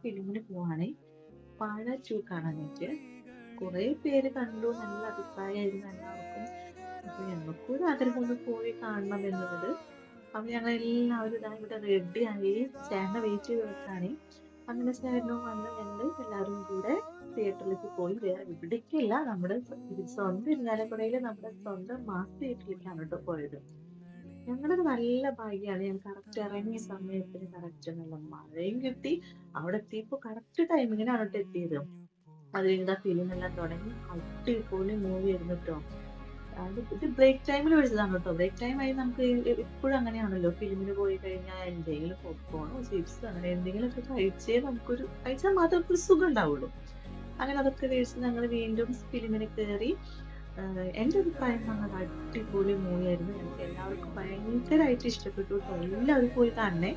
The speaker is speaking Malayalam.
ഫിലിമിന് പോവാണേ. വാഴ 2 കാണാനായിട്ട്. കുറെ പേര് കണ്ടു, നല്ല അഭിപ്രായമായിരുന്നു എല്ലാവർക്കും. അപ്പൊ ഞങ്ങൾക്കും ഒരു ആഗ്രഹം ഒന്ന് പോയി കാണണം എന്നുള്ളത്. അപ്പൊ ഞങ്ങൾ എല്ലാവരും ഇതാ ഇവിടെ റെഡിയായി ചേട്ടനെ വെയിറ്റ് ചെയ്ത് വെക്കാണേ. അങ്ങനെ ചേട്ടനും വന്ന് ഞങ്ങൾ എല്ലാവരും കൂടെ തിയേറ്ററിലേക്ക് പോയി. വേറെ എവിടേക്കല്ല, നമ്മുടെ സ്വന്തം ഇരിഞ്ഞാലക്കുടയിലെ നമ്മുടെ സ്വന്തം മാസ് തിയേറ്ററിലേക്കാണ് കേട്ടോ പോയത്. ഞങ്ങളൊരു നല്ല ഭാഗ്യാണ്. ഞാൻ കറക്റ്റ് ഇറങ്ങിയ സമയത്തിന് കറക്റ്റ് നല്ല മഴയും കിട്ടി. അവിടെ എത്തിയപ്പോ കറക്റ്റ് ടൈമിങ്ങിനാണ് കേട്ടോ എത്തിയത്. അത് കഴിഞ്ഞ ഫിലിം എല്ലാം തുടങ്ങി. അടിപൊളി മൂവി ആയിരുന്നു കേട്ടോ. അത് ഇത് ബ്രേക്ക് ടൈമിൽ വിളിച്ചതാണ് കേട്ടോ. ബ്രേക്ക് ടൈം ആയി നമുക്ക് എപ്പോഴും അങ്ങനെയാണല്ലോ, ഫിലിമിന് പോയി കഴിഞ്ഞാൽ എന്തെങ്കിലും പോപ്കോണോ ചിപ്സ് അങ്ങനെ എന്തെങ്കിലുമൊക്കെ കഴിച്ചേ നമുക്കൊരു കഴിച്ചാൽ മാത്രമേ ഒരു സുഖം ഉണ്ടാവുള്ളൂ. അങ്ങനെ അതൊക്കെ കഴിച്ച് ഞങ്ങൾ വീണ്ടും ഫിലിമിന് കയറി. എന്റെ അഭിപ്രായം പറഞ്ഞത് അടിപൊളി മൂവിയായിരുന്നു. ഞങ്ങൾക്ക് എല്ലാവർക്കും ഭയങ്കരമായിട്ട് ഇഷ്ടപ്പെട്ടു കേട്ടോ. എല്ലാവരും പോയി കാണണേ.